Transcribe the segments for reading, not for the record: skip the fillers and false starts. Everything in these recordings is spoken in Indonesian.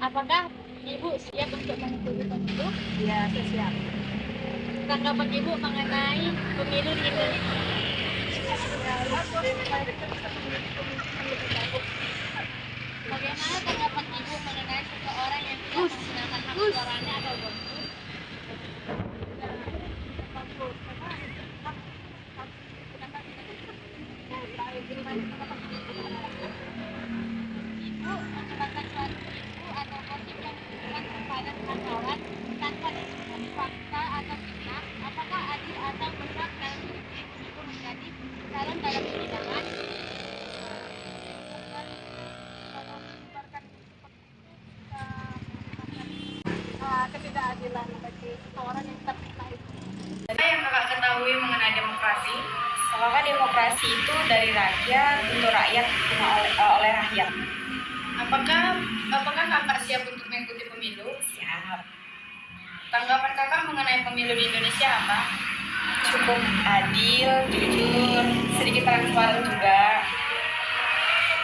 Apakah Ibu siap untuk mengikuti pemilu? Ya, saya siap. Tanggapan Ibu mengenai pemilu di Indonesia? Bagaimana tanggapan Ibu mengenai seseorang yang tidak menggunakan hak suaranya atau golput? Ibu menyebarkan suatu isu atau gosip yang ditujukan kepada wartawan tanpa disebut fakta atau fitnah, apakah adil atau berhak dalam Ibu menjadi calon dalam persidangan? Kalau menyebarkan isu seperti itu ketidakadilan bagi seseorang yang terfitnah itu. Apa yang kakak ketahui mengenai demokrasi? Apakah demokrasi itu dari rakyat, untuk rakyat, oleh rakyat? Apakah kakak siap untuk mengikuti pemilu? Siap. Tanggapan kakak mengenai pemilu di Indonesia apa? Cukup adil, jujur, sedikit transparan juga.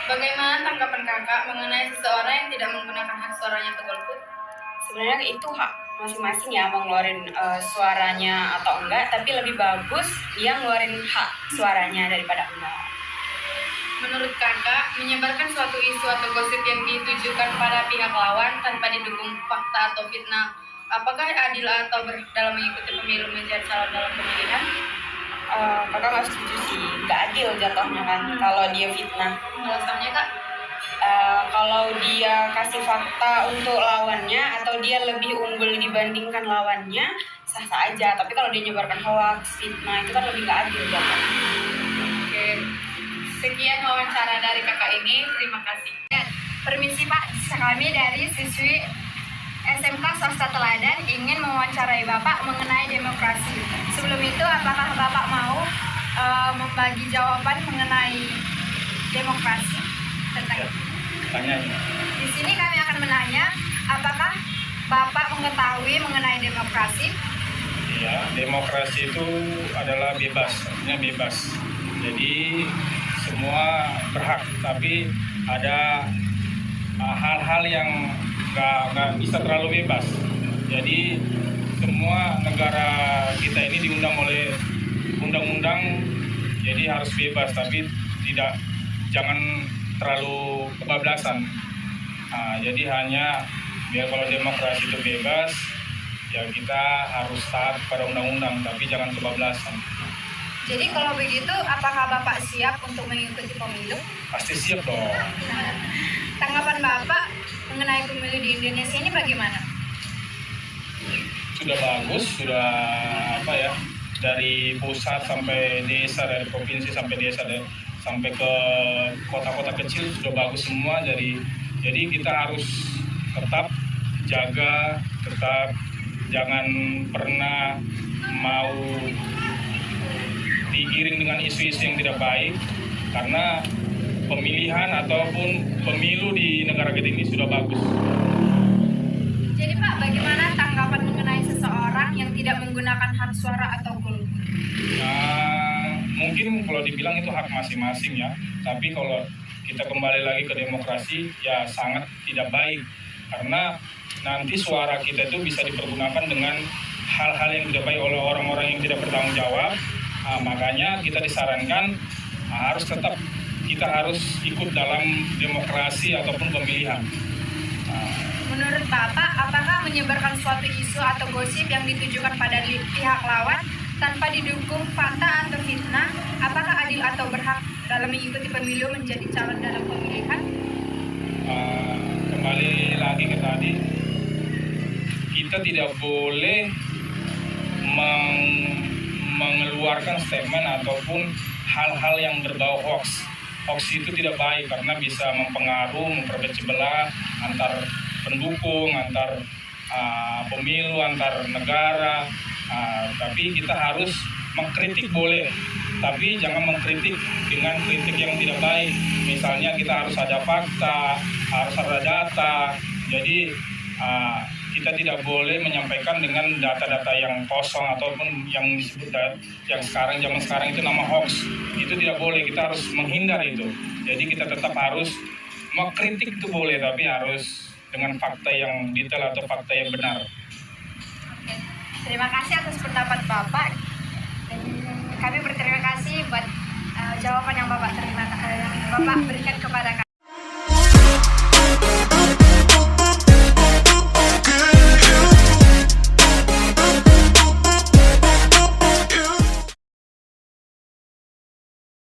Bagaimana tanggapan kakak mengenai seseorang yang tidak menggunakan hak suaranya atau golput? Sebenarnya itu hak masing-masing ya, mau ngeluarin suaranya atau enggak, tapi lebih bagus dia ngeluarin hak suaranya daripada enggak. Menurut kakak, menyebarkan suatu isu atau gosip yang ditujukan pada pihak lawan tanpa didukung fakta atau fitnah, apakah adil atau berhak dalam mengikuti pemilu menjadi calon dalam pemilihan? Kakak nggak setuju sih, nggak adil jatuhnya kan kalau dia fitnah. Alasannya kak? Kalau dia kasih fakta untuk lawannya atau dia lebih unggul dibandingkan lawannya, sah-sah aja. Tapi kalau dia nyebarkan hoax, fitnah, itu kan lebih nggak adil jatuhnya. Oke, sekian wawancara dari kakak ini, terima kasih. Permisi Pak, kami dari siswi SMK Swasta Teladan ingin mewawancarai Bapak mengenai demokrasi. Sebelum itu, apakah Bapak mau membagi jawaban mengenai demokrasi tentang itu? Tanya. Di sini kami akan menanya, apakah Bapak mengetahui mengenai demokrasi? Ya, demokrasi itu adalah bebas, artinya bebas. Jadi semua berhak, tapi ada hal-hal yang nggak bisa terlalu bebas. Jadi semua negara kita ini diundang oleh undang-undang, jadi harus bebas, tapi jangan terlalu kebablasan. Jadi hanya biar kalau demokrasi itu bebas, ya kita harus taat pada undang-undang, tapi jangan kebablasan. Jadi kalau begitu, apakah Bapak siap untuk mengikuti pemilu? Pasti siap dong. Tanggapan Bapak mengenai pemilu di Indonesia ini bagaimana? Sudah bagus, sudah dari pusat sampai desa, dari provinsi sampai desa, sampai ke kota-kota kecil sudah bagus semua. Jadi kita harus tetap jaga, tetap jangan pernah mau diiring dengan isu-isu yang tidak baik, karena pemilihan ataupun pemilu di negara kita ini sudah bagus. Jadi Pak, bagaimana tanggapan mengenai seseorang yang tidak menggunakan hak suara atau golput? Mungkin kalau dibilang itu hak masing-masing ya, tapi kalau kita kembali lagi ke demokrasi, ya sangat tidak baik, karena nanti suara kita itu bisa dipergunakan dengan hal-hal yang tidak baik oleh orang-orang yang tidak bertanggung jawab. Makanya kita disarankan kita harus ikut dalam demokrasi ataupun pemilihan. Menurut Bapak, apakah menyebarkan suatu isu atau gosip yang ditujukan pada pihak lawan tanpa didukung fakta atau fitnah, apakah adil atau berhak dalam mengikuti pemilu menjadi calon dalam pemilihan? Kembali lagi ke tadi, kita tidak boleh mengeluarkan statement ataupun hal-hal yang berbau hoax. Hoax itu tidak baik karena bisa memperpecah belah antar pendukung, antar pemilu, antar negara. Tapi kita harus mengkritik boleh, tapi jangan mengkritik dengan kritik yang tidak baik. Misalnya kita harus ada fakta, harus ada data. Jadi kita tidak boleh menyampaikan dengan data-data yang kosong ataupun yang disebut yang zaman sekarang itu nama hoax. Itu tidak boleh, kita harus menghindar itu. Jadi kita tetap harus mengkritik itu boleh, tapi harus dengan fakta yang detail atau fakta yang benar. Oke. Terima kasih atas pendapat Bapak. Dan kami berterima kasih buat jawaban yang Bapak berikan kepada kami.